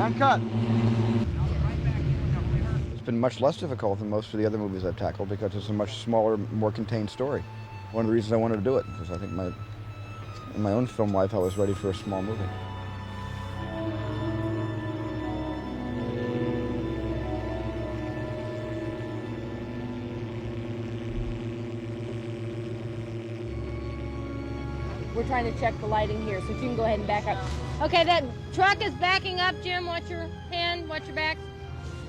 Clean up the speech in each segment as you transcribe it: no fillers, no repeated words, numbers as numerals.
And cut. It's been much less difficult than most of the other movies I've tackled because it's a much smaller, more contained story. One of the reasons I wanted to do it, because I think in my own film life I was ready for a small movie. We're trying to check the lighting here, so if you can go ahead and back up. Okay, that truck is backing up, Jim. Watch your hand, watch your back.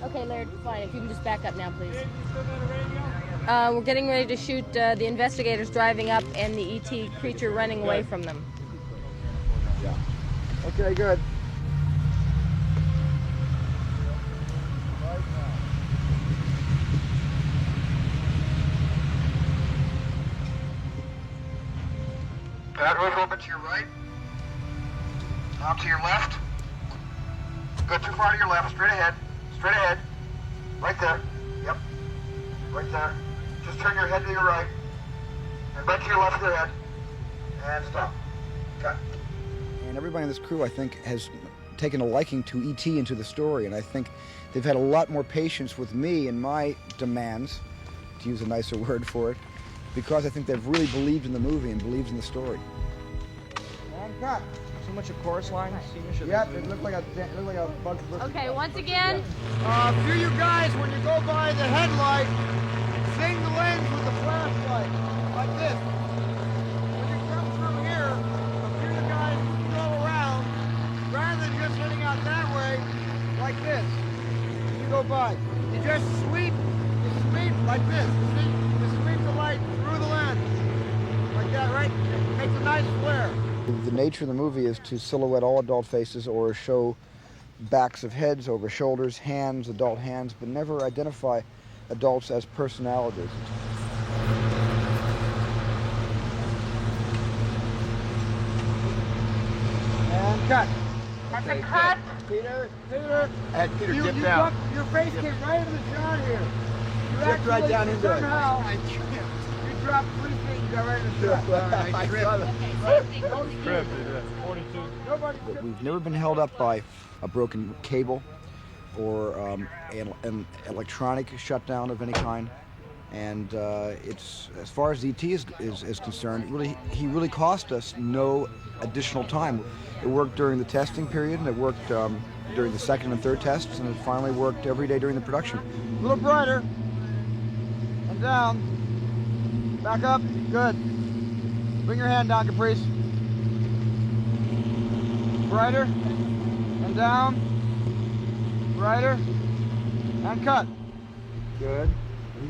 Okay, Laird, fine. If you can just back up now, please. We're getting ready to shoot the investigators driving up and the ET creature running away from them. Yeah. Okay, good. That roof open to your right. Now to your left. Go too far to your left. Straight ahead. Straight ahead. Right there. Yep. Right there. Just turn your head to your right. And right to your left of your head. And stop. Okay. And everybody in this crew, I think, has taken a liking to E.T. and to the story. And I think they've had a lot more patience with me and my demands, to use a nicer word for it, because I think they've really believed in the movie and believed in the story. And cut. So much of chorus lines. Yep, it looked like a bunch of... Okay, once again. For you guys, when you go by the headlight, sing the lens with the flashlight, like this. When you come through here, a few of you guys go around, rather than just heading out that way, like this. You go by. You just sweep like this. You sweep the light through the lens, like that, right? It makes a nice flare. The nature of the movie is to silhouette all adult faces or show backs of heads over shoulders, hands, adult hands, but never identify adults as personalities. And cut. And cut. Peter. And Peter, dip down. Your face came right into the shot here. You Dipped right down into it. somehow, you dropped 3 feet, you got right in the shot. I tripped. But we've never been held up by a broken cable or an electronic shutdown of any kind. And it's, as far as ET is concerned, he really cost us no additional time. It worked during the testing period, and it worked during the second and third tests, and it finally worked every day during the production. A little brighter. And down. Back up. Good. Bring your hand down, Caprice. Brighter. And down. Brighter. And cut. Good.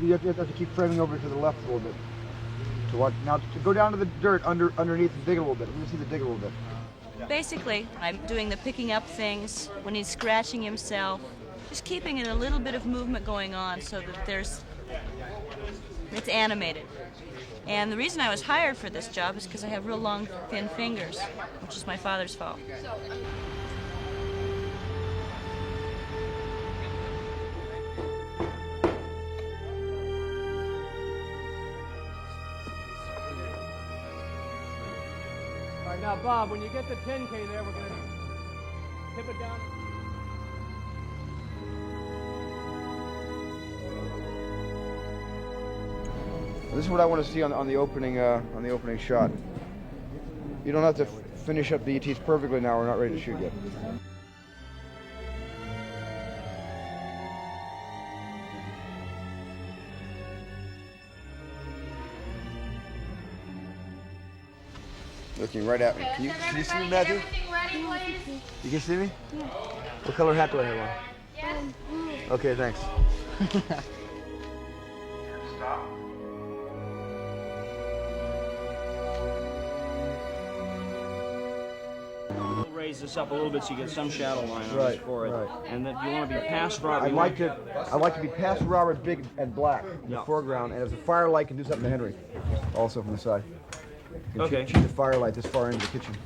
You have to keep framing over to the left a little bit. To watch. Now to go down to the dirt underneath and dig a little bit. Let me see the dig a little bit. Basically, I'm doing the picking up things when he's scratching himself, just keeping it a little bit of movement going on so that it's animated. And the reason I was hired for this job is because I have real long, thin fingers, which is my father's fault. All right, now, Bob, when you get the 10K there, we're going to tip it down. This is what I want to see on the opening shot. You don't have to finish up the ETs perfectly now. We're not ready to shoot yet. Looking right at me. Can you see me, Matthew? You can see me? Yeah. What color hat do I have on? Yes. Okay, thanks. Stop. Raise this up a little bit so you get some shadow line on Right, this forehead. right. And then you want to be past Robert. I'd like to be past Robert, big and black in the foreground, and as a firelight can do something to Henry, also from the side. Okay. Cheat the firelight this far into the kitchen.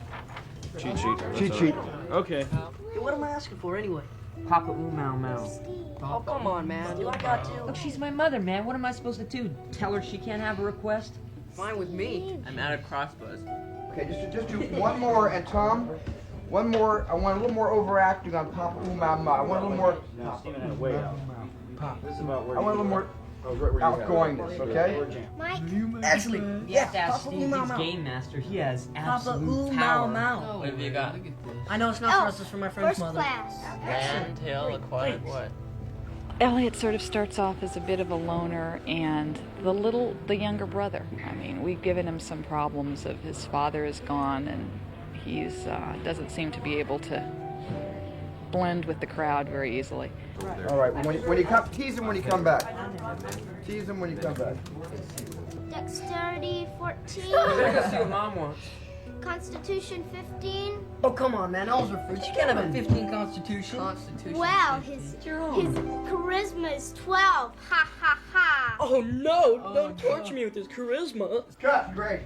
Cheat sheet. Cheat sheet. Okay. Hey, what am I asking for anyway? Papa Ooh Mau Mau. Oh, come on, man. Do I got to? Look, she's my mother, man. What am I supposed to do? Tell her she can't have a request? Fine with me. I'm out of crossbows. Okay, just do one more, and Tom, one more. I want a little more overacting on Papa Ooh Mau Mau. I want a little more. Now, Steven had a way out. This is about where I want a little more outgoingness, okay? Actually, Yes, yeah, ask Papa Steve. Ooh Mau He's Mau. game master. He has Papa absolute Ooh Mau power. Mau. What have you got? I know it's not for us, it's for my friend's First mother. class. Land, tail, aquatic, what? Elliot sort of starts off as a bit of a loner and the younger brother. I mean, we've given him some problems of his father is gone and he's doesn't seem to be able to blend with the crowd very easily. All right, when you come, tease him when you come back. Tease him when you come back. Dexterity 14. Let's see what Mom wants. Constitution 15. Oh, come on, man. Those are fruits. You can't have a 15 constitution. Wow, his charisma is 12. Ha ha ha. Oh, no. Don't torture me with his charisma. Cut. Great.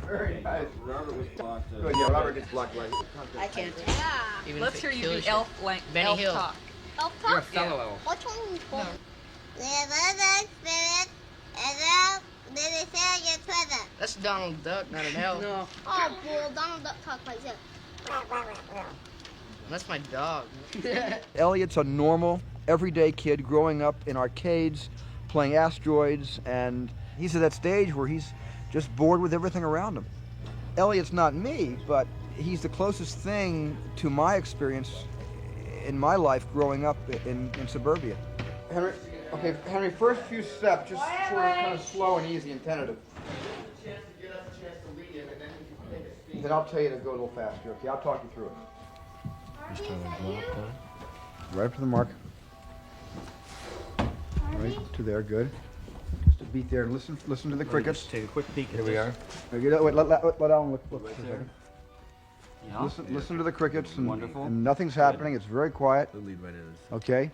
Very nice. Robert was blocked. Good. Yeah, Robert gets blocked right. I can't. Yeah. Even Let's if hear it you do kills elf Benny Hill. talk. Elf You're a talk? fellow elf. What's wrong with you? That's Donald Duck, not an elf. No. Oh, bull. Donald Duck talk like that. That's my dog. Elliot's a normal, everyday kid growing up in arcades, playing asteroids, and he's at that stage where he's just bored with everything around him. Elliot's not me, but he's the closest thing to my experience in my life growing up in suburbia. Henry, okay, Henry, first few steps, just sort of kind of slow and easy and tentative. Then I'll tell you to go a little faster, okay? I'll talk you through it. Right up to the mark. Right to there, good. Just a beat there. Listen to the crickets. Take a quick peek. Here we are. Wait, let Alan look for a second. Yeah. Listen to the crickets, and, Wonderful. and nothing's happening. It's very quiet. The lead right in. Okay.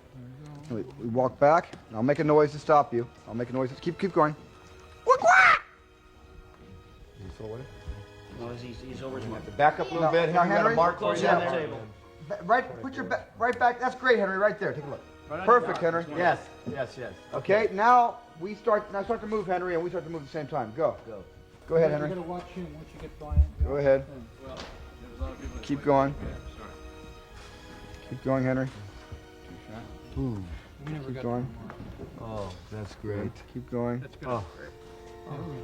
We walk back. I'll make a noise to stop you. I'll make a noise. Keep going. Quack, quack! Is he still away? No, he's over his mark. Back up a little bit. Now, Henry. Close Yeah. the table. Right. Put your right back. That's great, Henry. Right there. Take a look. Perfect, Henry. Yes. Okay. Now start to move, Henry, and we start to move at the same time. Go. Go ahead, Henry. You're gonna watch him once you get by him. Go ahead. Keep going. Keep going, Henry. Ooh. Keep going. Oh, that's great. Keep going. Oh.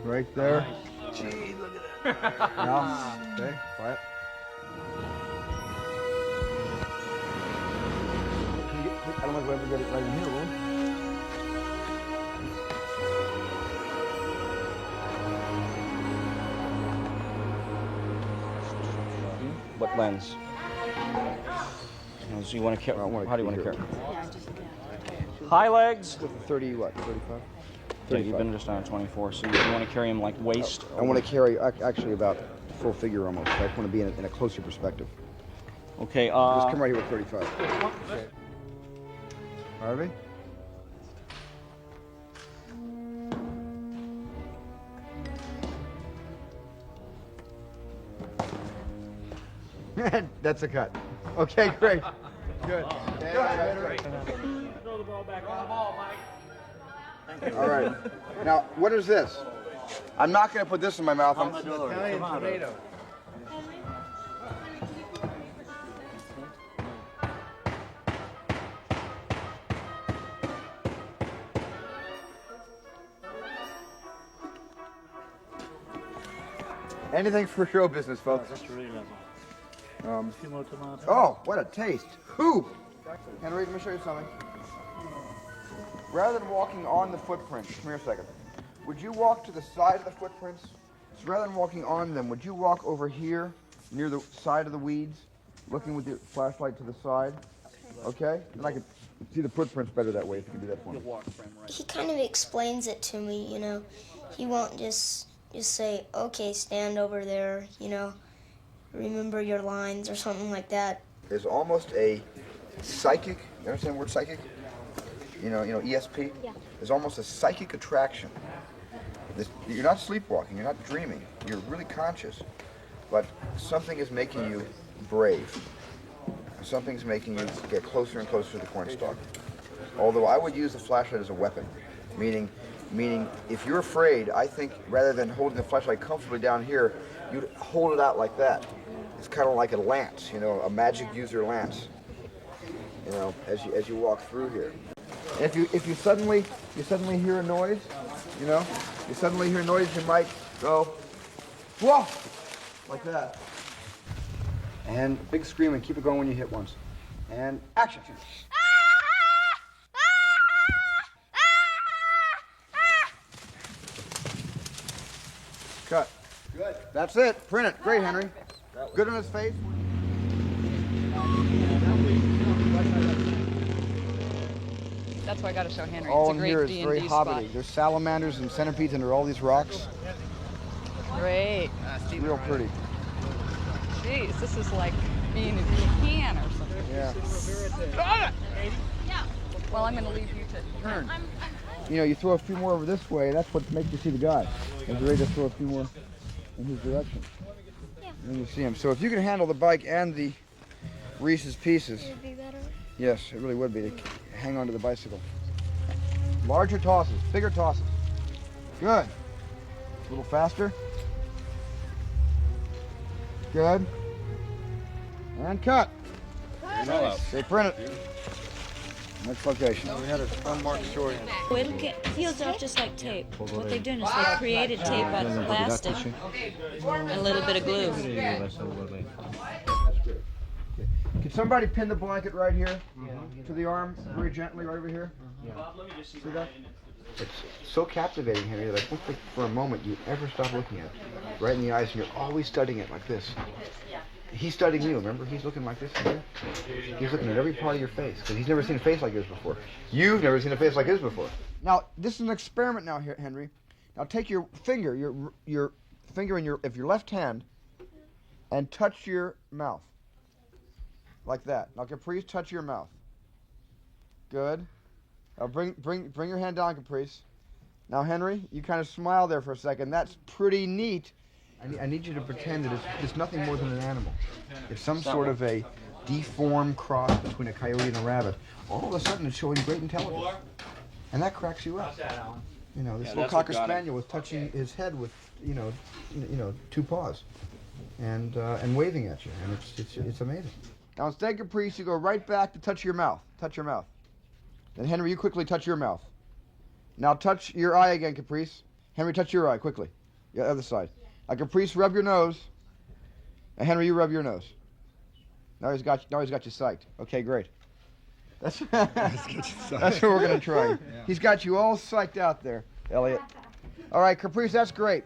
Right there. Gee, look at that. Now. Okay. Quiet. I don't know if we'll ever get it right in here, will we? What lens? So you want to carry? How do you want to carry? High legs. With the 30 what? 35. Yeah, you've been just on 24, so you want to carry him like waist. I want to carry actually about full figure almost. I want to be in a closer perspective. Okay. Just come right here with 35. Okay. Harvey. That's a cut. Okay, great. Good. Go ahead, Henry. Throw the ball back on the ball, Mike. All right. Now, what is this? I'm not going to put this in my mouth. Italian tomato. Anything for show business, folks. That's really lovely. A few more tomatoes. Oh, what a taste. Who? Henry, let me show you something. Rather than walking on the footprints, come here a second. Would you walk to the side of the footprints? So rather than walking on them, would you walk over here, near the side of the weeds, looking with your flashlight to the side? Okay? And I could see the footprints better that way if you could do that for me. He kind of explains it to me, you know. He won't just say, okay, stand over there, you know, remember your lines or something like that. There's almost a psychic, you understand the word psychic? You know, ESP? Yeah. There's almost a psychic attraction You're not sleepwalking, you're not dreaming, you're really conscious. But something is making you brave. Something's making you get closer and closer to the cornstalk. Although I would use the flashlight as a weapon, meaning if you're afraid, I think rather than holding the flashlight comfortably down here, you'd hold it out like that. It's kind of like a lance, you know, a magic user lance, you know, as you walk through here. If you suddenly hear a noise, you know, you might go, whoa, like that. And big scream and keep it going when you hit once. And action. Cut. Good. That's it. Print it. Great, Henry. Good on his face. That's why I got to show Henry. All It's a in great here is D&D very spot. hobbity. There's salamanders and centipedes under all these rocks. Great. It's real pretty. Jeez, this is like being in Japan or something. Yeah. Well, I'm going to leave you to turn. You know, you throw a few more over this way, that's what makes you see the guy. And you're ready to throw a few more in his direction. Yeah. And you see him. So if you can handle the bike and the Reese's Pieces. It would be better. Yes, it really would be to hang on to the bicycle. Larger tosses, bigger tosses. Good. A little faster. Good. And cut. Nice. They print it. Next location. We had an unmarked short. Well, it peels off just like tape. What they've done is they created tape out of plastic and a little bit of glue. Can somebody pin the blanket right here to the arm very gently right over here? See that? It's so captivating, Henry, that I don't think for a moment you ever stop looking at it. Right in the eyes, and you're always studying it like this. He's studying you, remember? He's looking like this. He's looking at every part of your face, because he's never seen a face like yours before. You've never seen a face like his before. Now, this is an experiment now, here, Henry. Now take your finger, your finger in your left hand, and touch your mouth. Like that. Now, Caprice, touch your mouth. Good. Now, bring your hand down, Caprice. Now, Henry, you kind of smile there for a second. That's pretty neat. I need you to pretend that it's nothing more than an animal. It's some sort of a deformed cross between a coyote and a rabbit. All of a sudden, it's showing great intelligence. And that cracks you up. You know, this little Cocker Spaniel was touching his head with, you know, two paws. And waving at you. And it's amazing. Now, instead, Caprice, you go right back to touch your mouth. Touch your mouth. Then, Henry, you quickly touch your mouth. Now, touch your eye again, Caprice. Henry, touch your eye, quickly. The other side. Now, Caprice, rub your nose. And Henry, you rub your nose. Now he's got you psyched. Okay, great. That's what we're going to try. Yeah. He's got you all psyched out there, Elliot. All right, Caprice, that's great.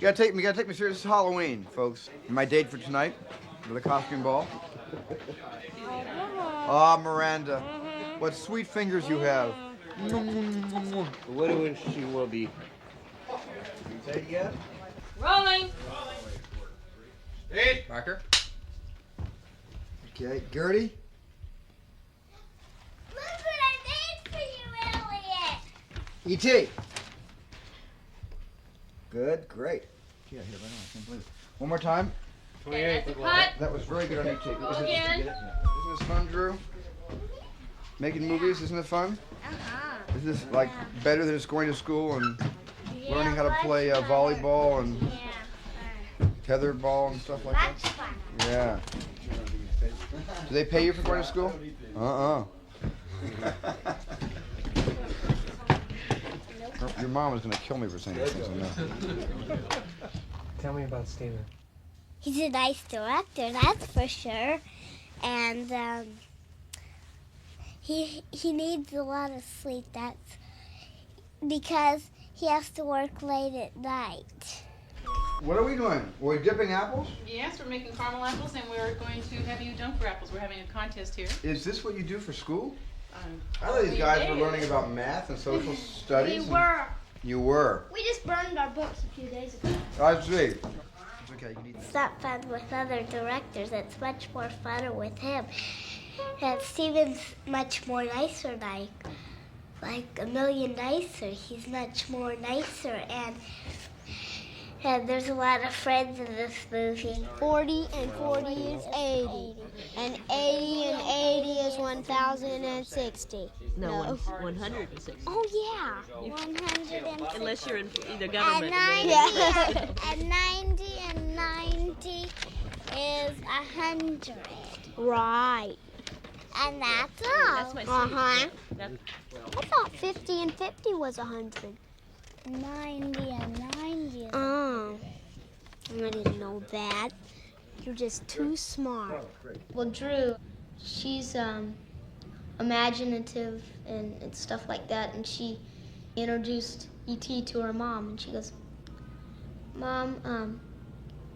You gotta take me serious. This is Halloween, folks. My date for tonight with a costume ball. Ah, Miranda, what sweet fingers you have. What do she will be? Say it again. Rolling. Hey, Marker. Okay, Gertie. Look what I made for you, Elliot. E.T. Good, great. Yeah, here, right on. I can't believe it. One more time. 28. Cut. That was very good on E.T. Again. Isn't this fun, Drew? Making movies, isn't it fun? Uh-huh. Is this like better than just going to school and learning how to play volleyball and tetherball and stuff like that? That's fun. Yeah. Do they pay you for going to school? Your mom is going to kill me for saying this. Tell me about Steven. He's a nice director, that's for sure. And he needs a lot of sleep. That's because he has to work late at night. What are we doing? We're dipping apples? Yes, we're making caramel apples, and we're going to have you dunk for apples. We're having a contest here. Is this what you do for school? I thought these guys were learning about math and social studies. We were. You were? We just burned our books a few days ago. I see. It's okay, you can eat that. It's not fun with other directors. It's much more fun with him. And Steven's much more nicer, like a million nicer. He's much more nicer, and there's a lot of friends in this movie. 40 and 40 is 80. And 80 and 80 is 1,060. No, 160. Oh, yeah. 160. Unless you're in either government. And 90 and 90 is 100. Right. And that's all. That's my I thought 50 and 50 was 100. 90 and 90. Oh, I didn't know that. You're just too smart. Well, Drew, she's imaginative and stuff like that, and she introduced E.T. to her mom, and she goes, Mom,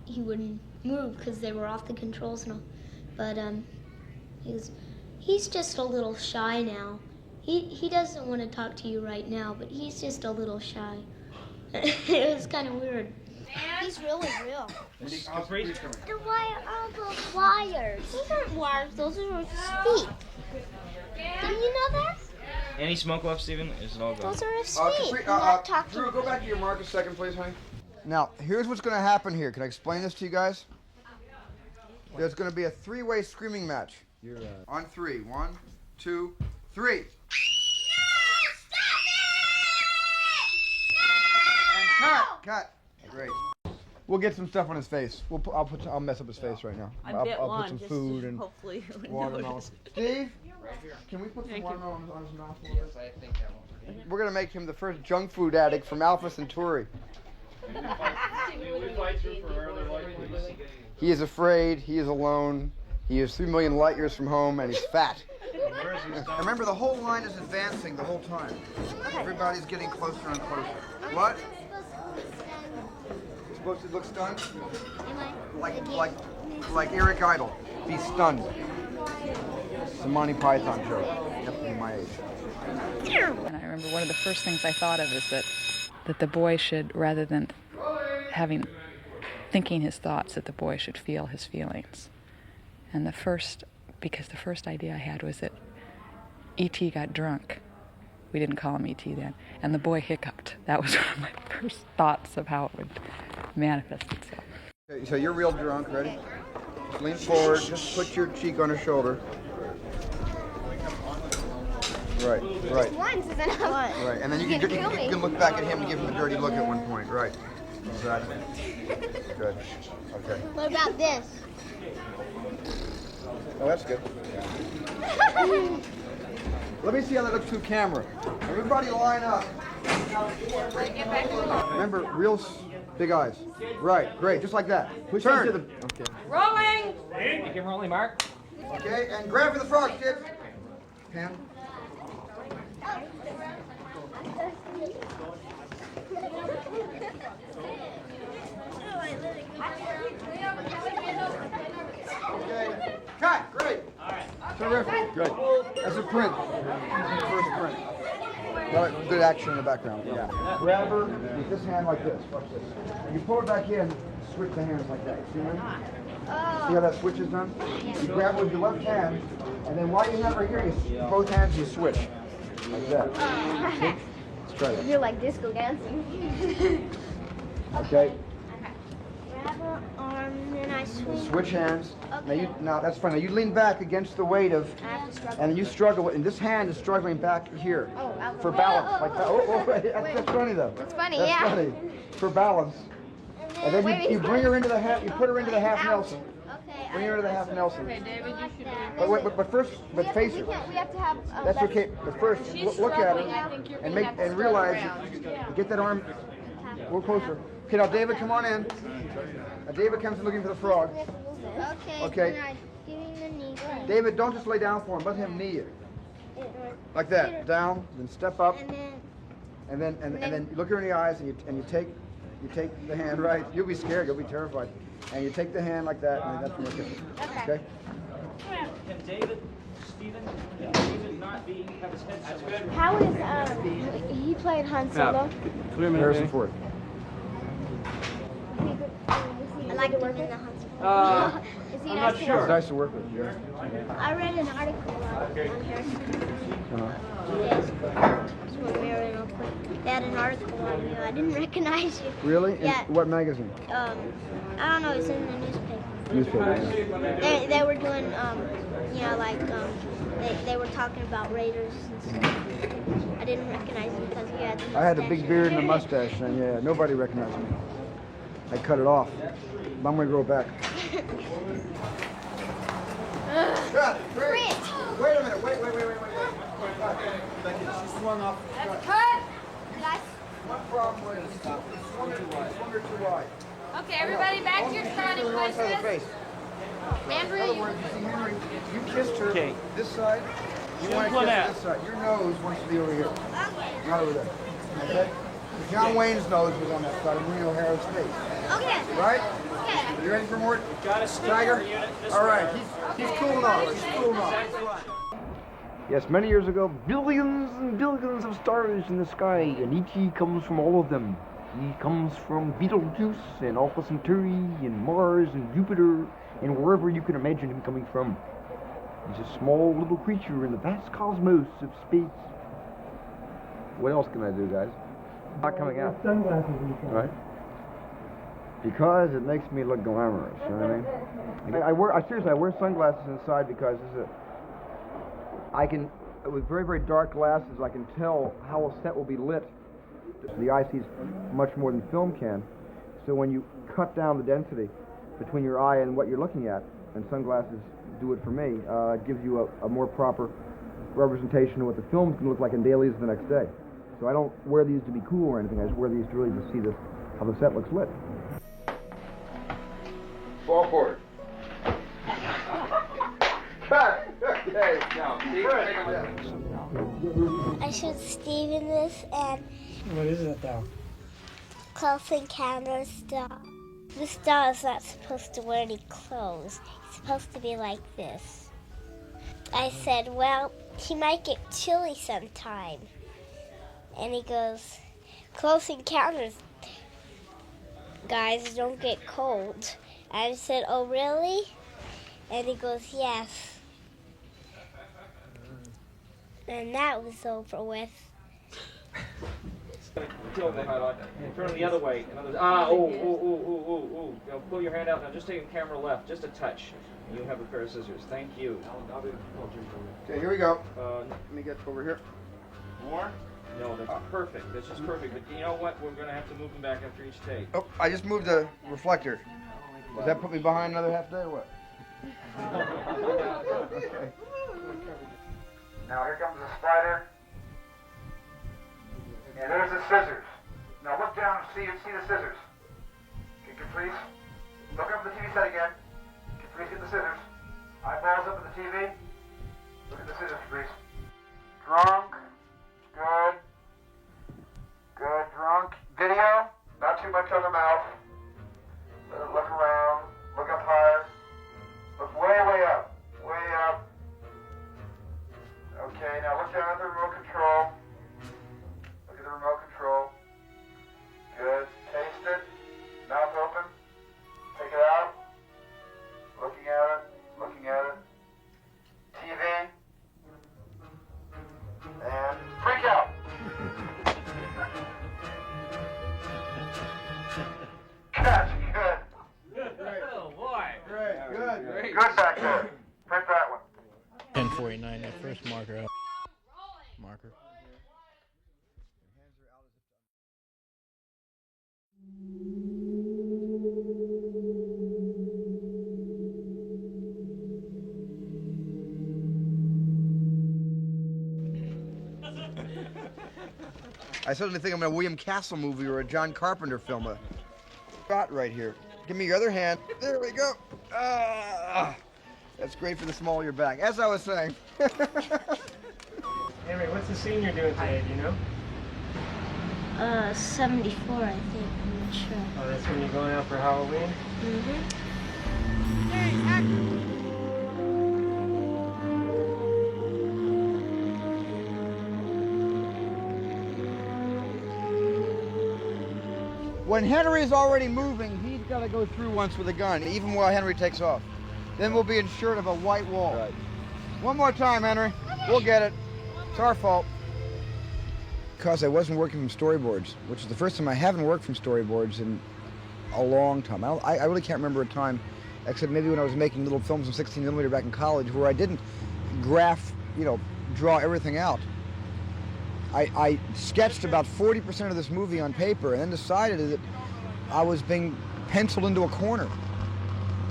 he wouldn't move because they were off the controls and all, but he goes, he's just a little shy now. He doesn't want to talk to you right now, but he's just a little shy. It was kind of weird. He's really real. Why are all those wires? Those aren't wires, those are his feet. Didn't you know that? Any smoke left, Steven? Is it all gone? Those are his feet. Drew, go back to your mark a second, please, honey. Now, here's what's going to happen here. Can I explain this to you guys? There's going to be a three-way screaming match. On three. 1, 2, 3. Cut. Great. We'll get some stuff on his face. I'll mess up his face right now. I'll put some food and hopefully watermelon. Steve, can we put some watermelon on his mouth? Yes, I think that will. We're gonna make him the first junk food addict from Alpha Centauri. He is afraid. He is alone. He is 3 million light years from home, and he's fat. Remember, the whole line is advancing the whole time. Everybody's getting closer and closer. What? Supposed to look stunned? Like Eric Idle. Be stunned. It's a Monty Python joke. Yep, in my age. And I remember one of the first things I thought of is that the boy should, rather than thinking his thoughts, that the boy should feel his feelings. And because the first idea I had was that E.T. got drunk. We didn't call him E.T. then. And the boy hiccuped. That was one of my first thoughts of how it would manifest itself. Okay, so you're real drunk, ready? Just lean forward, just put your cheek on her shoulder. Right. Once is enough. Right, and then you can look back at him and give him the dirty look at one point. Right. Exactly. Good. Okay. What about this? Oh, that's good. Let me see how that looks through camera. Everybody line up. Remember, real big eyes. Right, great, just like that. Turn. Okay. Rolling! You can rolling, Mark. Okay, and grab for the frog, kid. Pam. Okay. Cut, great. Terrific, good. That's a print. First print. Good action in the background. Yeah. Grab her with this hand like this. Watch this. You pull it back in, switch the hands like that. See how that switch is done? You grab it with your left hand, and then while you have her here, both hands you switch. Like that. See? Let's try that. You're like disco dancing. Okay. Grab her arm, then I swing. Switch hands. Okay. Now that's fine. Now you lean back against the weight of, and you struggle, and this hand is struggling back here for balance, like that. That's funny though. It's funny, that's yeah. funny. For balance. And then you bring her into the half. You put her into the half Nelson. Okay. Bring her into the half Nelson. Okay, David, you should. But first, face her. We have to have. That's okay. But first, look at her and realize. Get that arm. a little closer. Okay, now David, come on in. Now David comes in looking for the frog. Okay. Okay. Give him the knee. David, don't just lay down for him. Let him knee you. Like that. Down, then step up. And then you look her in the eyes and you take the hand, right? You'll be scared, you'll be terrified. And you take the hand like that, and that's when we're kissing. Okay? Can David, Steven, can David not have his head somewhere? How is, he played Han Solo? Harrison Ford. I like to work with the Han Solo. Is he I'm nice not to sure. work It's nice to work with, yeah. I read an article on Harrison. They had an article on you. I didn't recognize you. Really? Yeah. In what magazine? I don't know. It's in the newspaper. Newspaper. Yeah. They were doing, you know, like, they were talking about Raiders and stuff. I didn't recognize you because you had the mustache. I had a big beard and a mustache, and yeah, nobody recognized me. I cut it off. But I'm going to grow it back. Great. Wait a minute. Wait. Thank you. She's swung off. That's cut. One problem was swung her too wide. Okay, everybody back to your starting On the wrong side of the places. face. Andrew, In other words, you see, Henry, you kissed her this side. You want to kiss her this side. Your nose wants to be over here, not over there. Okay? John Wayne's nose was on that side of Marino O'Hara's face. Okay. Right? Okay. You ready for more? Got a Tiger? All right. He's cooling off. He's cooling off. Yes, many years ago, billions and billions of stars in the sky, and ET comes from all of them. He comes from Betelgeuse and Alpha Centauri and Mars and Jupiter and wherever you can imagine him coming from. He's a small little creature in the vast cosmos of space. What else can I do, guys? Not coming out. Sunglasses Right? Because it makes me look glamorous, you know what I mean? Seriously, I wear sunglasses inside because with very, very dark glasses, I can tell how a set will be lit. The eye sees much more than film can. So when you cut down the density between your eye and what you're looking at, and sunglasses do it for me, it gives you a more proper representation of what the film's going to look like in dailies the next day. So I don't wear these to be cool or anything. I just wear these to really just see how the set looks lit. Ball forward. Cut! Okay, now, I showed Steven this and What is it though? Close Encounters doll. This doll is not supposed to wear any clothes. He's supposed to be like this. I said, well, he might get chilly sometime. And he goes, Close Encounters, guys, don't get cold. I said, oh, really? And he goes, yes. And that was over with. Kill the highlight. Turn the other way. Pull your hand out. Now just take the camera left, just a touch. You have a pair of scissors. Thank you. Okay, here we go. Let me get over here. More? No, that's perfect. That's just perfect. But you know what? We're going to have to move them back after each take. Oh, I just moved the reflector. Does that put me behind another half day or what? Okay. Now here comes the spider. And there's the scissors. Now look down and see the scissors. Can you please look up at the TV set again? Can you please get the scissors? Eyeballs up at the TV. Look at the scissors, please. Drunk. Good. Good. Drunk. Video. Not too much on the mouth. Look around. Look up higher. Look way, way up. Way up. Okay, now look down at the remote control. Look at the remote control. Good. Taste it. Mouth open. Take it out. Looking at it. Looking at it. TV. And freak out. Catch. Good. Oh, boy. Great. Good. Great. Good back there. Print that one. 1049, that first marker up. Marker. I suddenly think I'm in a William Castle movie or a John Carpenter film. A shot right here. Give me your other hand. There we go. That's great for the small of your back. As I was saying. Henry, what's the scene you're doing today, do you know? 74, I think. I'm not sure. Oh, that's when you're going out for Halloween? Mm-hmm. Hey, action! When Henry's already moving, he's got to go through once with a gun, even while Henry takes off. Then we'll be insured of a white wall. Right. One more time, Henry. We'll get it. It's our fault. Because I wasn't working from storyboards, which is the first time I haven't worked from storyboards in a long time. I really can't remember a time, except maybe when I was making little films in 16mm back in college, where I didn't draw everything out. I sketched about 40% of this movie on paper and then decided that I was being penciled into a corner.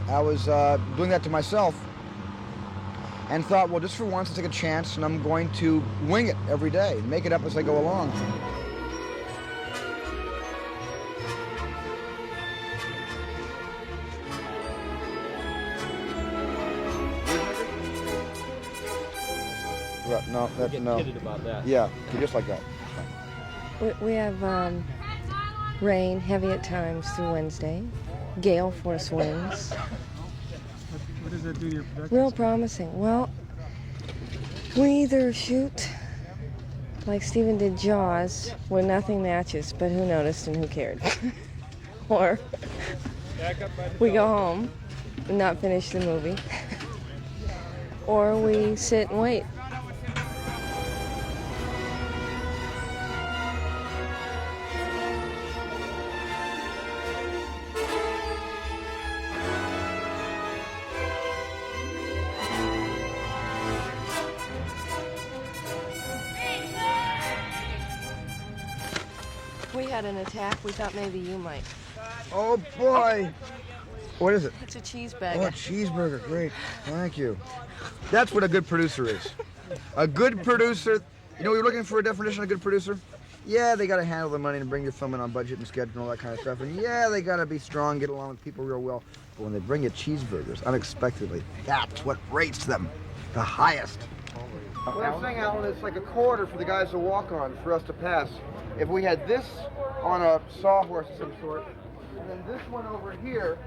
I was doing that to myself and thought, well, just for once, I'll take a chance and I'm going to wing it every day and make it up as I go along. No, that's no. Kidded about that. Yeah, just like that. We have rain, heavy at times through Wednesday. Gale force winds. What does that do to your production? Real promising. Well, we either shoot like Steven did Jaws, where nothing matches, but who noticed and who cared? Or we go home and not finish the movie. Or we sit and wait. We had an attack. We thought maybe you might. Oh boy! What is it? It's a cheeseburger. Oh, a cheeseburger. Great. Thank you. That's what a good producer is. A good producer. You know, you're looking for a definition of a good producer? Yeah, they got to handle the money and bring your film in on budget and schedule and all that kind of stuff. And yeah, they got to be strong, get along with people real well. But when they bring you cheeseburgers unexpectedly, that's what rates them the highest. What I'm saying, Alan, it's like a corridor for the guys to walk on for us to pass. If we had this on a sawhorse of some sort, and then this one over here,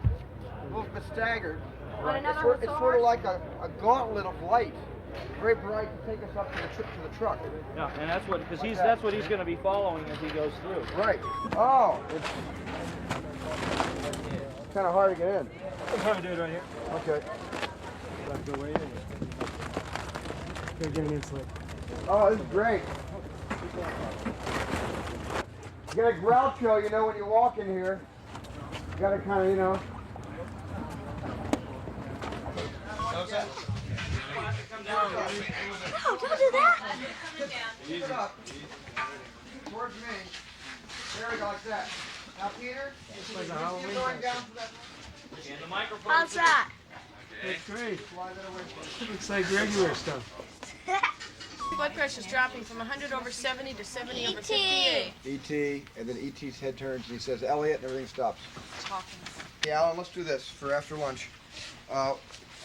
both staggered, it's sort of like a gauntlet of light, very bright to take us up to the truck. Yeah, and that's what that's what he's going to be following as he goes through. Right. Oh, it's kind of hard to get in. Let's try to do it right here. Okay. Let's go right in. Gotta get an insulate. Oh, this is great. You got a Groucho, you know, when you walk in here. You got to kind of, you know. No, don't do that. Easy. Towards me. There we go, like that. Now, Peter, like a Halloween going down to that. And the microphone. How's that? That's great. Looks like regular stuff. Blood pressure's dropping from 100 over 70 to 70 over 58. E.T., and then E.T.'s head turns and he says, Elliot, and everything stops. Talking. Yeah, Alan, let's do this for after lunch.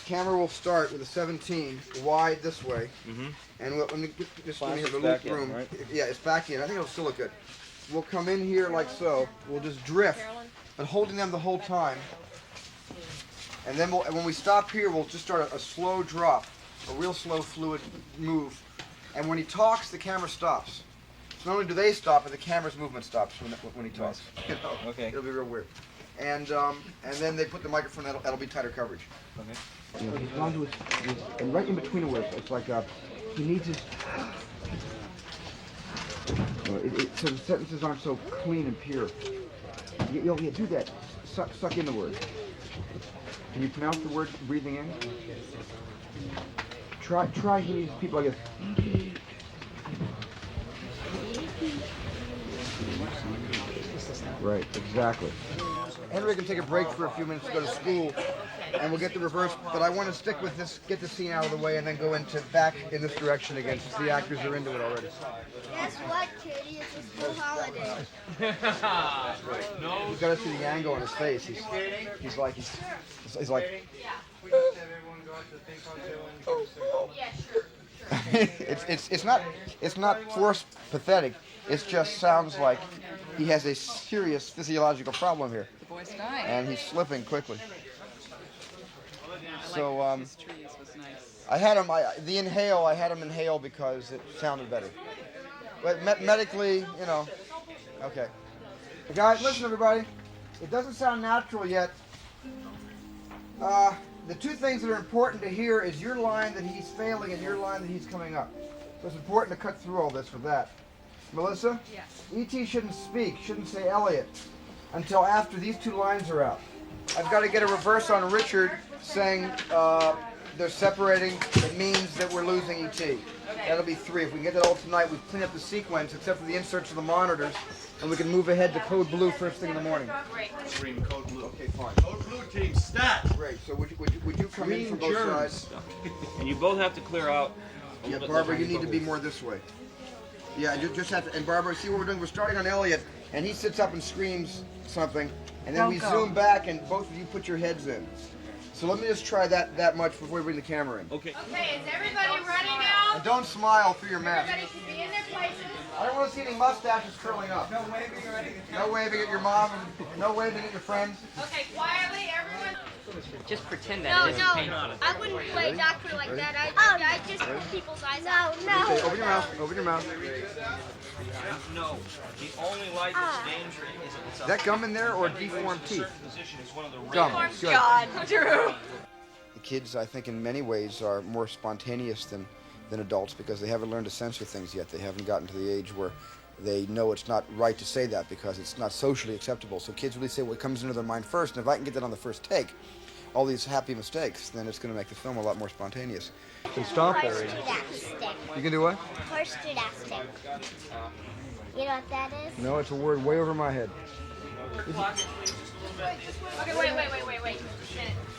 Camera will start with a 17 wide this way. Mm-hmm. And let me just Flash have a is little back room. in, right? Yeah, it's back in. I think it'll still look good. We'll come in here like so. We'll just drift, but holding them the whole time. And then when we stop here, we'll just start a slow drop, a real slow fluid move. And when he talks, the camera stops. So not only do they stop, but the camera's movement stops when he talks. You know? Okay. It'll be real weird. And then they put the microphone. That'll be tighter coverage. Okay. You know, he's gone to his and right in between words. It's like he needs his. So the sentences aren't so clean and pure. You'll do that. Suck in the word. Can you pronounce the word breathing in? Try these people like this. Right, exactly. Henry can take a break for a few minutes to go to school, and we'll get the reverse. But I want to stick with this, get the scene out of the way, and then go into back in this direction again, since the actors are into it already. Guess what, Kitty? It's a school holiday. You've got to see the angle on his face. He's like. It's not forced pathetic. It just sounds like he has a serious physiological problem here. The boy's dying. And he's slipping quickly. So his trees was nice. I had him. The inhale. I had him inhale because it sounded better. But medically, you know. Okay. Guys, listen, everybody. It doesn't sound natural yet. The two things that are important to hear is your line that he's failing and your line that he's coming up. So it's important to cut through all this with that. Melissa? Yes. E.T. shouldn't speak, shouldn't say Elliot, until after these two lines are out. I've got to get a reverse on Richard saying they're separating. It means that we're losing E.T. That'll be 3. If we can get that all tonight, we clean up the sequence, except for the inserts of the monitors, and we can move ahead to code blue first thing in the morning. Scream code blue. Okay, fine. Code blue team, stat! Great. So would you come in from both sides? And you both have to clear out. Yeah, Barbara, you need to be more this way. Yeah, you just have to. And Barbara, see what we're doing? We're starting on Elliot, and he sits up and screams something, and then we zoom back, and both of you put your heads in. So let me just try that much before we bring the camera in. Okay. Okay, is everybody ready now? And don't smile through your mask. Everybody should be in their places. I don't want to see any mustaches curling up. No waving or anything. No waving at your mom, and no waving at your friends. Okay, quietly, everyone. Just pretend that No, it isn't paint on it. I wouldn't play doctor like that. I just put people's eyes out. No. Okay, open your mouth. Open your mouth. No, the only light that's dangerous is Is that gum in there or deformed teeth? position is one of the Gum. Good. God, Drew. The kids, I think, in many ways are more spontaneous than adults because they haven't learned to censor things yet. They haven't gotten to the age where they know it's not right to say that because it's not socially acceptable. So kids really say what comes into their mind first, and if I can get that on the first take, all these happy mistakes, then it's going to make the film a lot more spontaneous. You can stop there. You can do what? Horse gymnastics. You know what that is? No, it's a word way over my head. Okay, wait.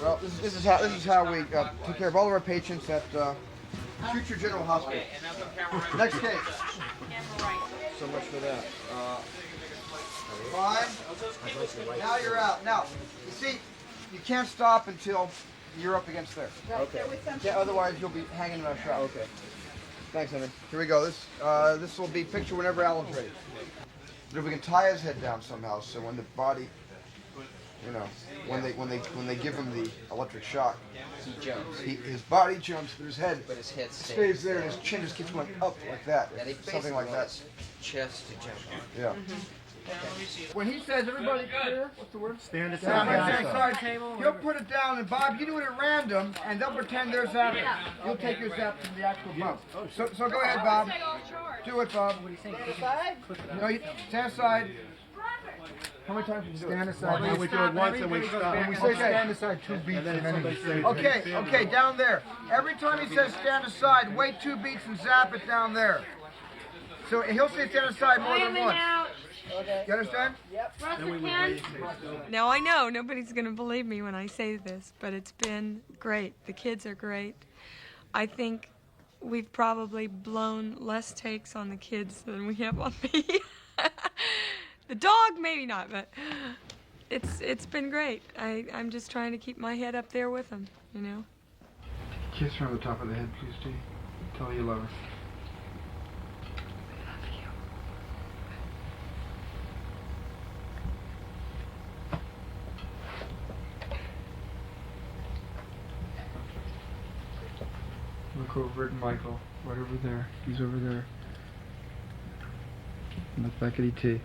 Well, this is how we take care of all of our patients at Future General Hospital. Next case. So much for that. Fine. Now you're out. Now, you see, you can't stop until you're up against there. Okay. Yeah, otherwise, you'll be hanging in our shot. Okay. Thanks, Henry. Here we go. This will be picture whenever Alan's ready. But if we can tie his head down somehow, so when the body, you know, when they give him the electric shock, He jumps. His body jumps, but his head stays there, and his chin just keeps going up like that. Yeah, Something like that. Chest to jump on. Yeah. Okay. When he says everybody clear, what's the word? Stand aside. You'll put it down, and Bob, you do it at random, and they'll pretend they're zapping. You'll take your zap from the actual bump. So go ahead, Bob. Do it, Bob. Stand aside? No, you stand aside. How many times did you do it? Stand aside. We do it once and we stop. And we say stand aside 2 beats and then we say Okay, down there. Every time he says stand aside, wait 2 beats and zap it down there. So he'll say stand aside more than once. You understand? Yep. Now I know nobody's going to believe me when I say this, but it's been great. The kids are great. I think we've probably blown less takes on the kids than we have on me. The dog, maybe not, but it's been great. I'm just trying to keep my head up there with them, you know. Kiss her on the top of the head, please, Steve. Tell her you love her. Look over at Michael, right over there. He's over there. And look back at E.T.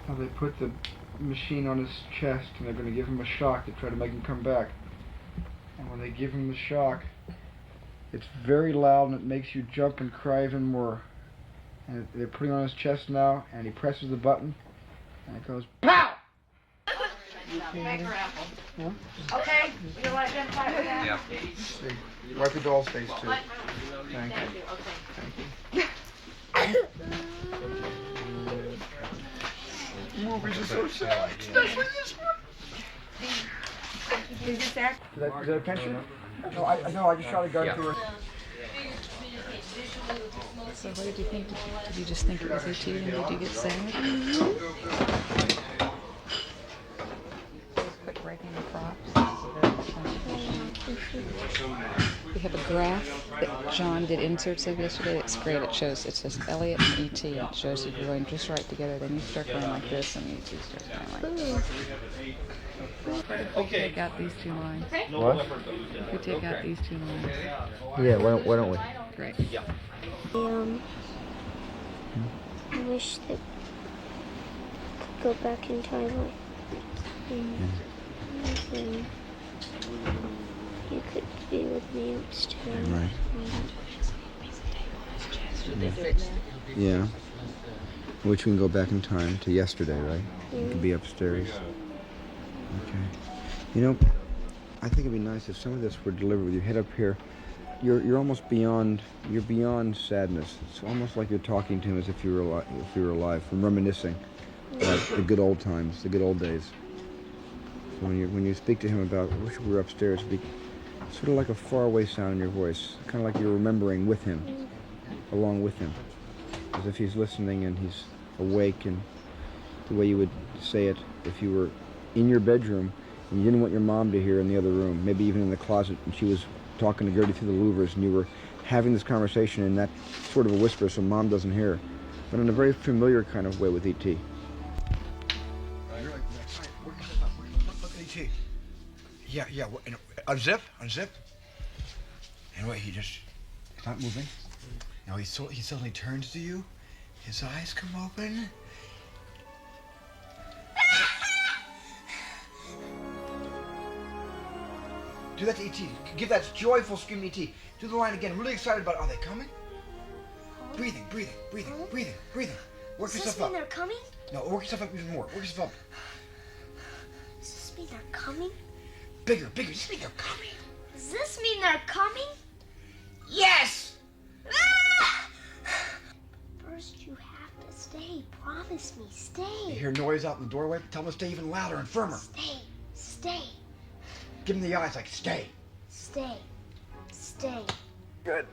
Now they put the machine on his chest and they're going to give him a shock to try to make him come back. And when they give him the shock, it's very loud and it makes you jump and cry even more. And they're putting it on his chest now, and he presses the button, and it goes POW! Okay, you want to identify with that? Yeah. See, wipe the doll's face too. Thank you. Okay. Thank you. movies are so sad, especially this one. Is this act? Is that a pension? No, I just try to go through it. So what did you think? Did you just think it was E.T. and did you get sad? Quit breaking the props. We have a graph that John did inserts of yesterday. It's great. It shows, it says Elliot and E.T. It shows if you're going just right together. Then you start going like this and E.T. starts going like this. Okay. Take out these two lines. What? If we take out these two lines. Yeah, why don't we? Great. I wish that I could go back in time and you could be with me upstairs. Right. Yeah. Which we can go back in time to yesterday, right? You could be upstairs. Okay. You know, I think it'd be nice if some of this were delivered with your head up here. You're almost beyond. You're beyond sadness. It's almost like you're talking to him as if you were alive, from reminiscing about the good old times, the good old days. So when you speak to him about, I wish we were upstairs, it'd be sort of like a faraway sound in your voice, kind of like you're remembering with him, along with him, as if he's listening and he's awake, and the way you would say it if you were in your bedroom and you didn't want your mom to hear in the other room, maybe even in the closet, and she was talking to Gertie through the louvers, and you were having this conversation in that sort of a whisper so mom doesn't hear, but in a very familiar kind of way with E.T. Look at E.T. Yeah. Unzip. And wait, he's not moving. Now he suddenly turns to you. His eyes come open. Do that to E.T. Give that joyful scream to E.T. Do the line again. Really excited about it. Are they coming? Breathing. Work Does yourself this mean up. they're coming? No, work yourself up even more. Work yourself up. Does this mean they're coming? Bigger. Does this mean they're coming? Does this mean they're coming? Yes! First you have to stay. Promise me, stay. You hear noise out in the doorway? Tell them to stay even louder and firmer. Stay. Give them the eyes like, stay. Stay. Good.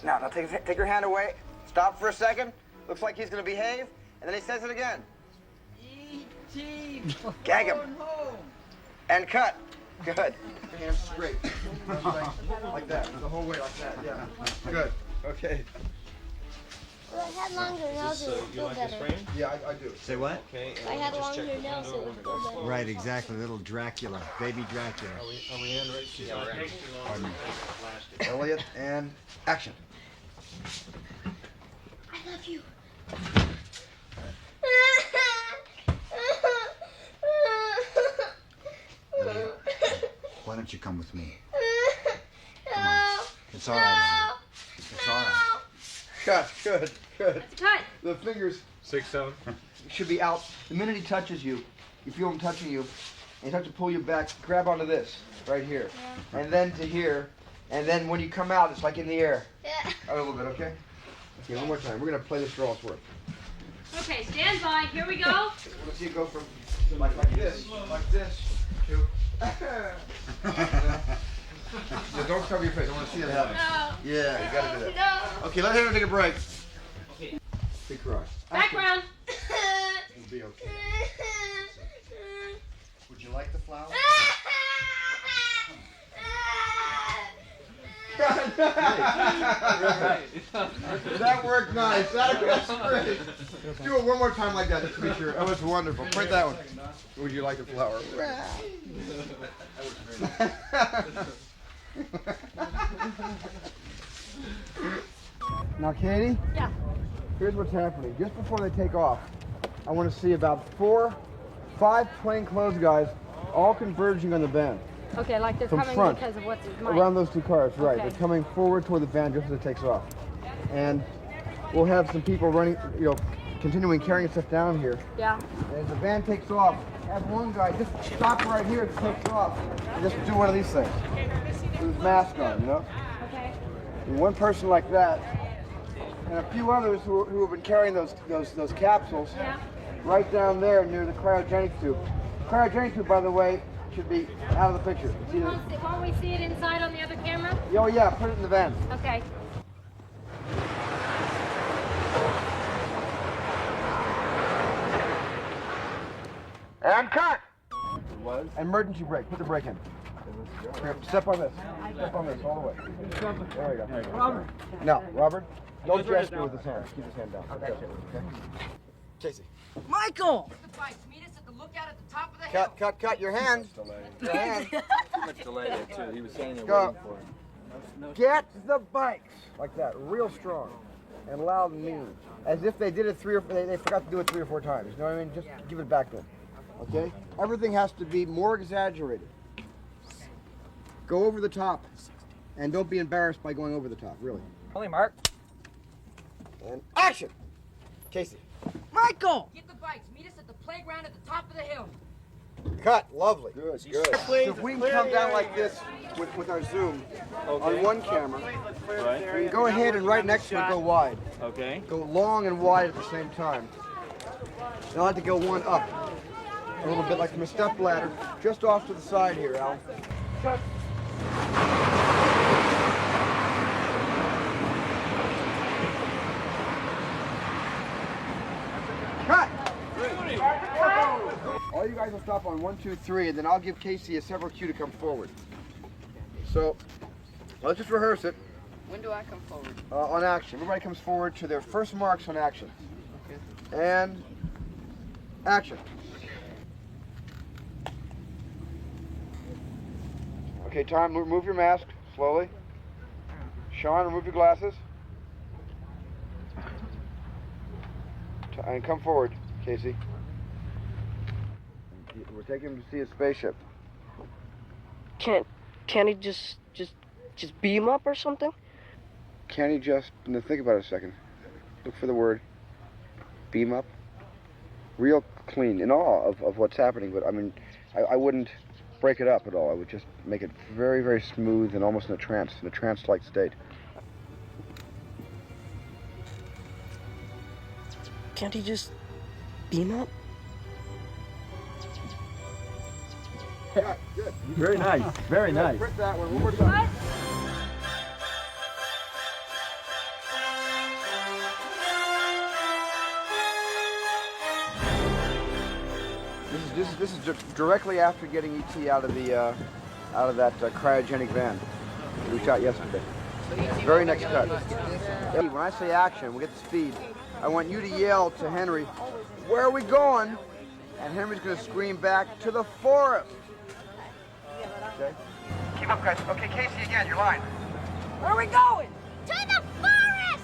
Now take your hand away. Stop for a second. Looks like he's going to behave. And then he says it again. E.T. Gag him. And cut. Good. Hands straight. Like that. The whole way like that. Yeah. Good. Okay. Well, I had longer nails, it would feel better. Yeah, I do. Say what? If I had longer nails, it would feel better. Right, exactly. Little Dracula. Baby Dracula. Are we in right? Yeah, we're in. Pardon me. Elliot, and action. I love you. Why don't you come with me? Come on. It's all right. It's all right. Cut. Good. Cut. The fingers 6, 7. should be out. The minute he touches you, you feel him touching you, and he starts to pull you back, grab onto this, right here. Yeah. And then to here, and then when you come out, it's like in the air. Yeah. A little bit, okay? Okay, one more time. We're going to play this for all it's worth. Okay, stand by. Here we go. Let's see it go from like this to... Yeah, don't cover your face. I want to see it happen. No. Yeah, you got to do that. No. Okay, let him take a break. Big cry. Background. It'll be okay. Would you like the flower? That worked nice. That was great. Do it one more time like that just to be sure. That was wonderful. Print that one. Would you like a flower? Now, Katie? Yeah. Here's what's happening. Just before they take off, I want to see about 4, 5 plainclothes guys all converging on the van. Okay, like they're From coming front, because of what's his mind. around those two cars, right. Okay. They're coming forward toward the van just as it takes off. And we'll have some people running, continuing carrying stuff down here. Yeah. And as the van takes off, have one guy just stop right here as it takes off and just do one of these things. With his mask on, Okay. And one person like that, and a few others who have been carrying those capsules, right down there near the cryogenic tube. Cryogenic tube, by the way, should be out of the picture. Won't we see it inside on the other camera? Oh yeah, put it in the van. Okay. And cut! Emergency brake. Put the brake in. Here, step on this. Step on this all the way. There we go. Robert. No, Robert. Don't gesture with his hand. Keep his hand down. Okay. Casey. Michael! Get the bikes. Meet us at the lookout at the top of the hill. Cut. Your hand. Your hand. Too much delay there, too. He was saying they're Go. waiting for him. Get the bikes. Like that. Real strong. And loud and mean. As if they did it they forgot to do it 3 or 4 times. You know what I mean? Just give it back to them. Okay? Everything has to be more exaggerated. Go over the top. And don't be embarrassed by going over the top, really. Holy Mark. And action! Casey. Michael! Get the bikes. Meet us at the playground at the top of the hill. Cut. Lovely. Good. So if we can come down like this with our zoom on one camera, Right. we can go ahead and right next to it go wide. Okay. Go long and wide at the same time. And I'll have to go one up. A little bit like from a step ladder, just off to the side here, Al. Cut. Cut! All you guys will stop on 1, 2, 3, and then I'll give Casey a several cue to come forward. So, let's just rehearse it. When do I come forward? On action. Everybody comes forward to their first marks on action. Okay. And action. Okay, time. Remove your mask slowly. Sean, remove your glasses. And come forward, Casey. We're taking him to see a spaceship. Can't he just beam up or something? Can he just, no, think about it a second. Look for the word beam up. Real clean, in awe of what's happening, but I mean, I wouldn't break it up at all. I would just make it very, very smooth and almost in a trance-like state. Can't he just beam up? Yeah, good. Very nice. Very nice. Print that one more time. This is directly after getting E.T. out of that cryogenic van that we shot yesterday. Very next cut. When I say action, we get the speed. I want you to yell to Henry, "Where are we going?" And Henry's going to scream back, "To the forest." Okay. Keep up, guys. Okay, Casey, again, your line. Where are we going? To the forest!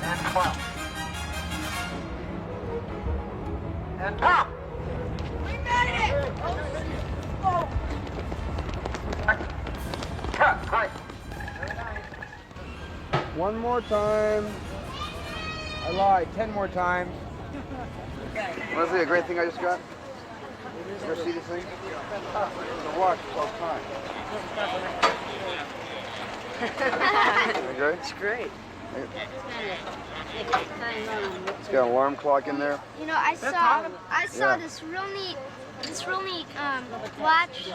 And come on. And pop! We made it! Oh. Cut, great. One more time. I lied. 10 more times. Want to see a great thing I just got? You ever see this thing? It's a watch 12 times. Okay? It's great. It's got an alarm clock in there. You know, I saw this real neat watch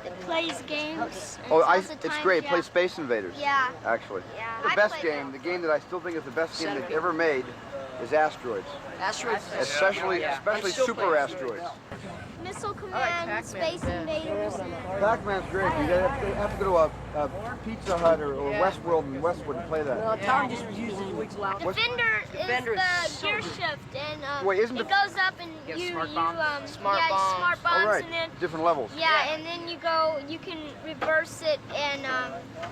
that plays games. And It's great. It plays Space Invaders. Yeah. Actually. Yeah. The best game, the game that I still think is the best game they've ever made, is Asteroids. Asteroids. Especially super asteroids. Missile Command, Space Invaders. Pac-Man's great. You have to go to a Pizza Hut or Westworld in Westwood and play that. Well, Tom just uses weeks loud. Defender is so the gear shift, and Wait, isn't it goes up and you smart bombs, smart bombs, All right. and then Different levels. yeah, and then you can reverse it and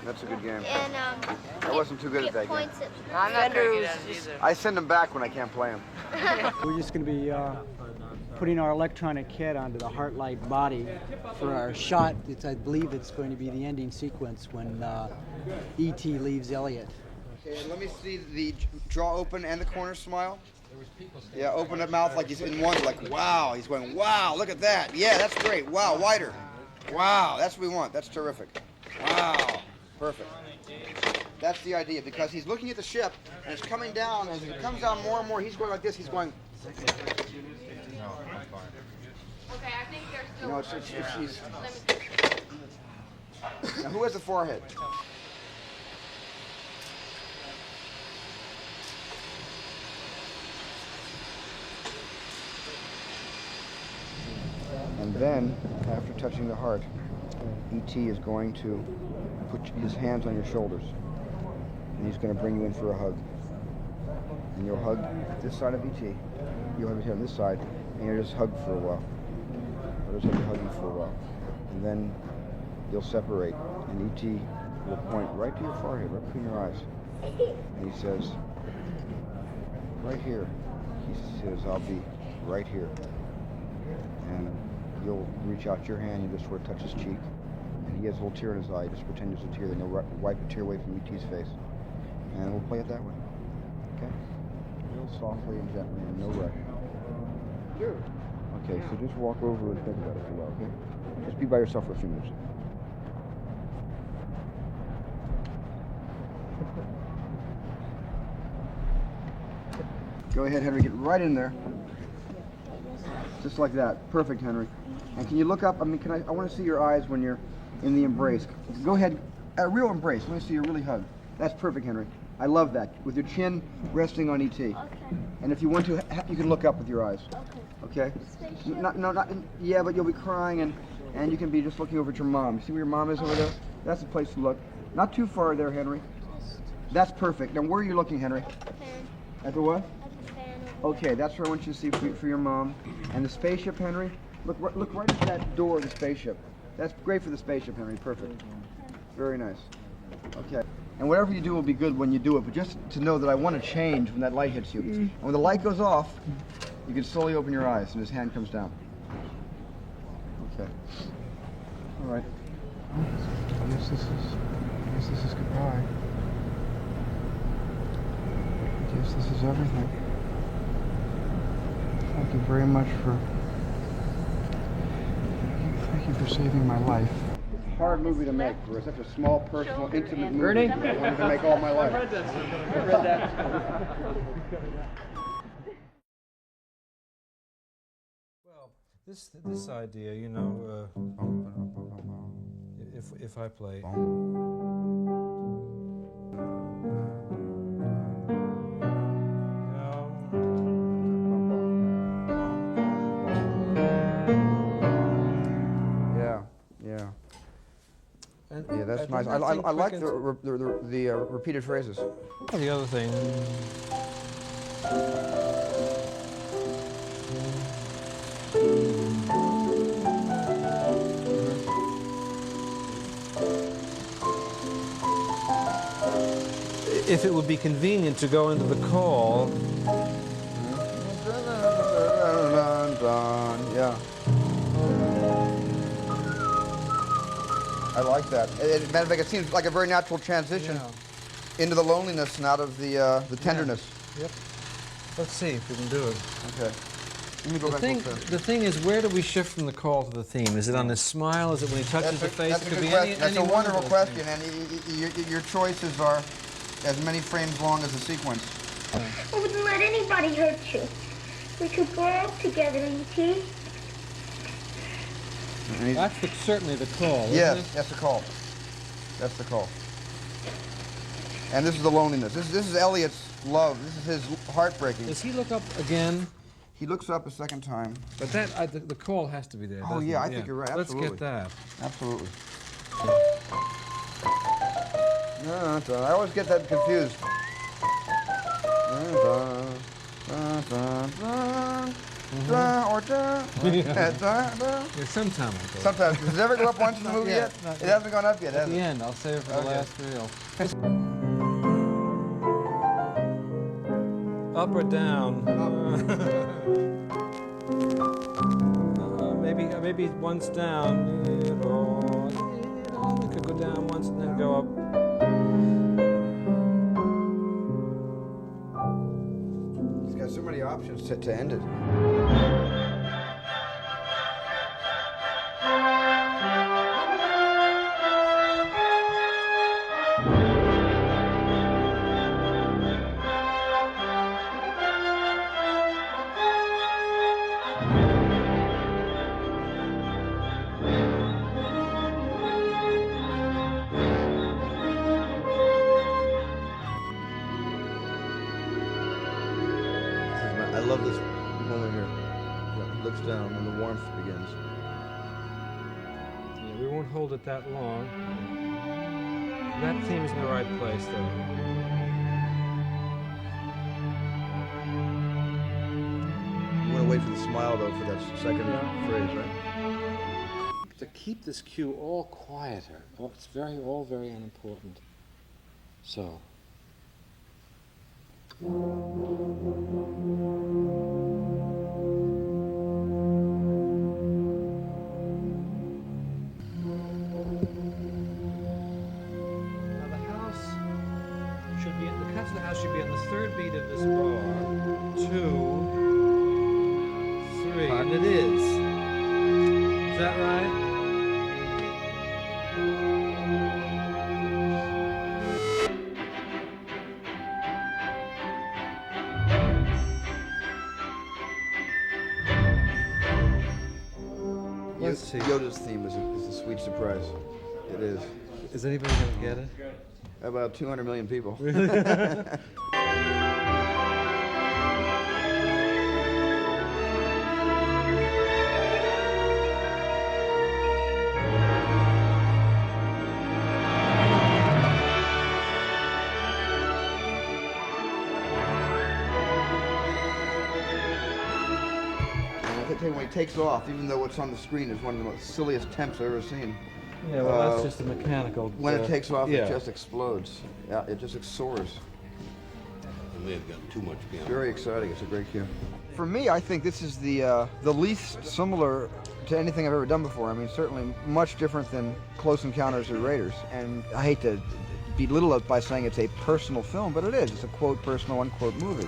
That's a good game. and I wasn't too good at that game. points it. I'm not very good at it either. I send them back when I can't play them. We're just going to be putting our electronic head onto the Heartlight body for our shot. I believe it's going to be the ending sequence when E.T. leaves Elliot. Okay, and let me see the jaw open and the corner smile. Yeah, open that mouth like he's in one, like, wow. He's going, wow, look at that. Yeah, that's great. Wow, wider. Wow, that's what we want. That's terrific. Wow, perfect. That's the idea, because he's looking at the ship, and it's coming down, and as it comes down more and more, he's going like this. He's going... Okay, I think they're still... No, he's... Now, who has the forehead? And then, after touching the heart, E.T. is going to put his hands on your shoulders, and he's going to bring you in for a hug. And you'll hug this side of E.T. You'll have his head on this side, and you'll just hug for a while. Or just have you hugging for a while. And then you'll separate, and E.T. will point right to your forehead, right between your eyes. And he says, right here. He says, I'll be right here. And you'll reach out your hand, you just sort of touch his cheek, and he has a little tear in his eye. Just pretend there's a tear, then you'll wipe a tear away from E.T.'s face. And we'll play it that way. Okay? Real softly and gently, and no rush. Sure. Okay, so just walk over and think about it for a while, okay? Just be by yourself for a few minutes. Go ahead, Henry, get right in there. Just like that. Perfect, Henry. And can you look up? I mean, I want to see your eyes when you're in the embrace. Go ahead, a real embrace. Let me see you really hug. That's perfect, Henry. I love that. With your chin resting on E.T. Okay. And if you want to, you can look up with your eyes. Okay. Not, yeah, but you'll be crying, and you can be just looking over at your mom. See where your mom is over there? That's the place to look. Not too far there, Henry. That's perfect. Now, where are you looking, Henry? At the what? Okay, that's where I want you to see for your mom. And the spaceship, Henry, look right at that door of the spaceship. That's great for the spaceship, Henry. Perfect. Very nice. Okay. And whatever you do will be good when you do it, but just to know that I want to change when that light hits you. And when the light goes off, you can slowly open your eyes and his hand comes down. Okay. All right. I guess this is goodbye. I guess this is everything. Thank you very much thank you for saving my life. Hard movie to make for such a small, personal, intimate movie. I wanted to make all my life. I read that. Well, this idea, you know, if I play. Yeah. Yeah, that's nice. I like the repeated phrases. The other thing. If it would be convenient to go into the call. Yeah. I like that. It seems like a very natural transition into the loneliness and out of the tenderness. Yeah. Yep. Let's see if we can do it. Okay. Let me go back to the thing is, where do we shift from the call to the theme? Is it on his smile? Is it when he touches the face? That's a good question. That's a wonderful question, and your choices are as many frames long as the sequence. I wouldn't let anybody hurt you. We could grow up together, E.T. That's certainly the call, yes, isn't it? That's the call. That's the call. And this is the loneliness. This is Elliot's love. This is his heartbreaking. Does he look up again? He looks up a second time. But the call has to be there. Oh yeah, I think you're right. Absolutely. Let's get that. Absolutely. No, I always get that confused. Sometime. Sometimes. Does it ever go up once in the movie yet? It hasn't gone up yet, has it? At the end, I'll save it for the last reel. Up or down? Maybe once down. It could go down once and then go up. options to end it. I love this moment here. He looks down when the warmth begins. Yeah, we won't hold it that long. That theme's in the right place, though. You want to wait for the smile, though, for that second phrase, right? To keep this cue all quieter, it's all very unimportant. So. The cut to the house should be on the third beat of this bar. 2, 3, and it is. Is that right? Let's see. Yoda's theme is a sweet surprise. It is. Is anybody going to get it? About 200 million people. When he takes off, even though what's on the screen is one of the most silliest attempts I've ever seen. Yeah, well, that's just a mechanical. When it takes off, it just explodes. Yeah, it just soars. It may have gotten too much beyond. Very exciting. It's a great cue. For me, I think this is the least similar to anything I've ever done before. I mean, certainly much different than Close Encounters of the Raiders. And I hate to belittle it by saying it's a personal film, but it is. It's a quote personal, unquote movie.